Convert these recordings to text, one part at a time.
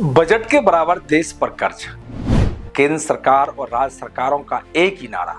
Budget के बराबर देश पर कर्ज। केंद्र सरकार और राज्य सरकारों का एक ही नारा,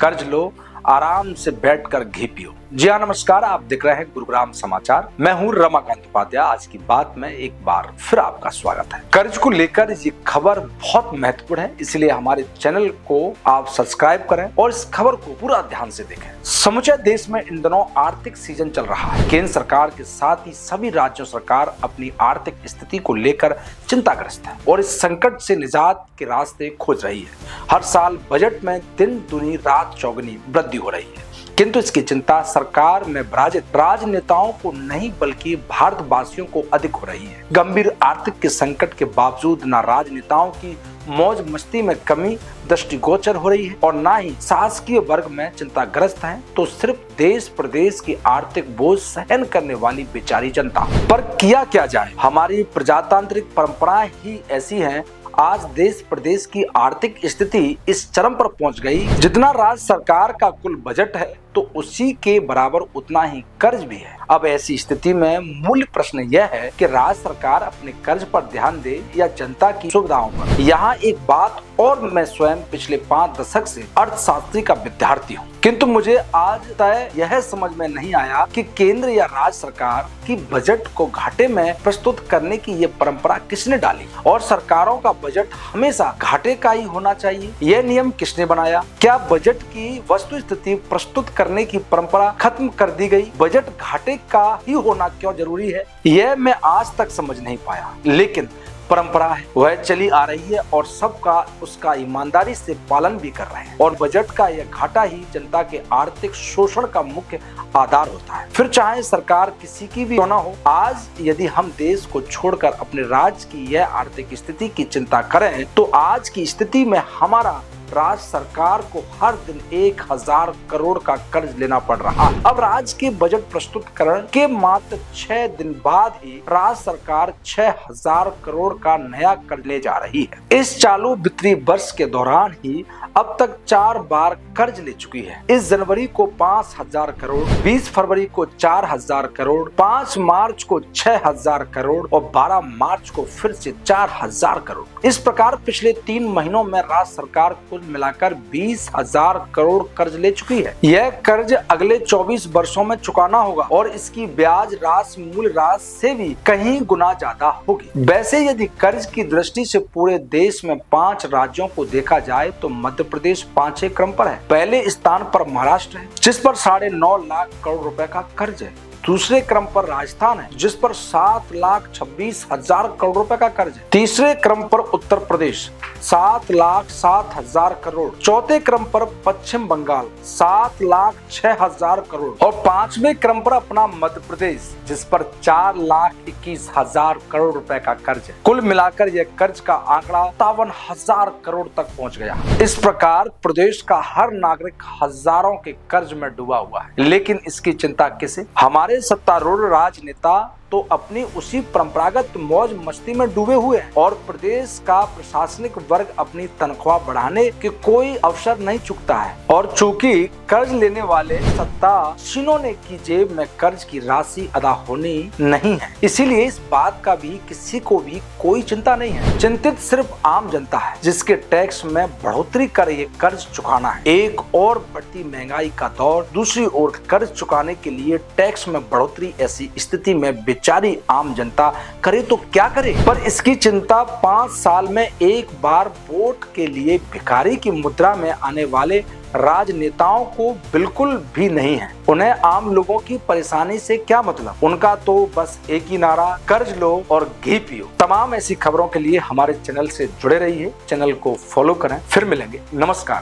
कर्ज लो, आराम से बैठकर घी पियो। जी हाँ, नमस्कार, आप देख रहे हैं गुरुग्राम समाचार। मैं हूँ रमाकांत उपाध्याय। आज की बात में एक बार फिर आपका स्वागत है। कर्ज को लेकर ये खबर बहुत महत्वपूर्ण है, इसलिए हमारे चैनल को आप सब्सक्राइब करें और इस खबर को पूरा ध्यान से देखें। समूचे देश में इन दिनों आर्थिक सीजन चल रहा है। केंद्र सरकार के साथ ही सभी राज्यों सरकार अपनी आर्थिक स्थिति को लेकर चिंताग्रस्त है और इस संकट से निजात के रास्ते खोज रही है। हर साल बजट में दिन दुनी रात चौगुनी वृद्धि हो रही है, किंतु इसकी चिंता सरकार में विराजित राजनेताओं को नहीं बल्कि भारतवासियों को अधिक हो रही है। गंभीर आर्थिक के संकट के बावजूद न राजनेताओं की मौज मस्ती में कमी दृष्टिगोचर हो रही है और न ही शासकीय वर्ग में चिंताग्रस्त हैं, तो सिर्फ देश प्रदेश की आर्थिक बोझ सहन करने वाली बेचारी जनता। पर किया क्या जाए, हमारी प्रजातांत्रिक परंपराएं ही ऐसी हैं। आज देश प्रदेश की आर्थिक स्थिति इस चरम पर पहुंच गई, जितना राज्य सरकार का कुल बजट है तो उसी के बराबर उतना ही कर्ज भी है। अब ऐसी स्थिति में मूल प्रश्न यह है कि राज्य सरकार अपने कर्ज पर ध्यान दे या जनता की सुविधाओं पर। यहाँ एक बात और, मैं स्वयं पिछले 5 दशक से अर्थशास्त्री का विद्यार्थी हूँ, किंतु मुझे आज तय यह समझ में नहीं आया कि केंद्र या राज्य सरकार की बजट को घाटे में प्रस्तुत करने की ये परंपरा किसने डाली और सरकारों का बजट हमेशा घाटे का ही होना चाहिए, यह नियम किसने बनाया। क्या बजट की वस्तु स्थिति प्रस्तुत करने की परंपरा खत्म कर दी गई? बजट घाटे का ही होना क्यों जरूरी है, यह मैं आज तक समझ नहीं पाया। लेकिन परंपरा है, वह चली आ रही है और सबका उसका ईमानदारी से पालन भी कर रहे हैं और बजट का यह घाटा ही जनता के आर्थिक शोषण का मुख्य आधार होता है, फिर चाहे सरकार किसी की भी होना हो। आज यदि हम देश को छोड़कर अपने राज्य की यह आर्थिक स्थिति की चिंता करें तो आज की स्थिति में हमारा राज्य सरकार को हर दिन 1000 करोड़ का कर्ज लेना पड़ रहा है। अब राज्य के बजट प्रस्तुतकरण के मात्र 6 दिन बाद ही राज्य सरकार 6000 करोड़ का नया कर्ज ले जा रही है। इस चालू वित्तीय वर्ष के दौरान ही अब तक 4 बार कर्ज ले चुकी है। इस जनवरी को 5000 करोड़, 20 फरवरी को 4000 करोड़, 5 मार्च को 6000 करोड़ और 12 मार्च को फिर से 4000 करोड़। इस प्रकार पिछले 3 महीनों में राज्य सरकार कुल मिलाकर 20,000 करोड़ कर्ज ले चुकी है। यह कर्ज अगले 24 वर्षों में चुकाना होगा और इसकी ब्याज राशि मूल राशि से भी कहीं गुना ज्यादा होगी। वैसे यदि कर्ज की दृष्टि से पूरे देश में 5 राज्यों को देखा जाए तो मध्य प्रदेश 5वें क्रम पर है। पहले स्थान पर महाराष्ट्र है, जिस पर 9.5 लाख करोड़ रुपए का कर्ज है। दूसरे क्रम पर राजस्थान है, जिस पर 7,26,000 करोड़ रुपए का कर्ज है। तीसरे क्रम पर उत्तर प्रदेश 7,07,000 करोड़। चौथे क्रम पर पश्चिम बंगाल 7,06,000 करोड़ और 5वें क्रम पर अपना मध्य प्रदेश, जिस पर 4,21,000 करोड़ रुपए का कर्ज है। कुल मिलाकर यह कर्ज का आंकड़ा 57,000 करोड़ तक पहुंच गया। इस प्रकार प्रदेश का हर नागरिक हजारों के कर्ज में डूबा हुआ है। लेकिन इसकी चिंता किसे? हमारे सत्तारूढ़ राजनेता तो अपनी उसी परंपरागत मौज मस्ती में डूबे हुए हैं और प्रदेश का प्रशासनिक वर्ग अपनी तनख्वाह बढ़ाने के कोई अवसर नहीं चुकता है। और चूंकि कर्ज लेने वाले सत्तासीनों ने की जेब में कर्ज की राशि अदा होनी नहीं है, इसीलिए इस बात का भी किसी को भी कोई चिंता नहीं है। चिंतित सिर्फ आम जनता है, जिसके टैक्स में बढ़ोतरी कर ये कर्ज चुकाना है। एक और बढ़ती महंगाई का दौर, दूसरी ओर कर्ज चुकाने के लिए टैक्स में बढ़ोतरी, ऐसी स्थिति में बेचारी आम जनता करे तो क्या करे। पर इसकी चिंता 5 साल में एक बार वोट के लिए भिखारी की मुद्रा में आने वाले राजनेताओं को बिल्कुल भी नहीं है। उन्हें आम लोगों की परेशानी से क्या मतलब, उनका तो बस एक ही नारा, कर्ज लो और घी पियो। तमाम ऐसी खबरों के लिए हमारे चैनल से जुड़े रहिए, चैनल को फॉलो करें। फिर मिलेंगे, नमस्कार।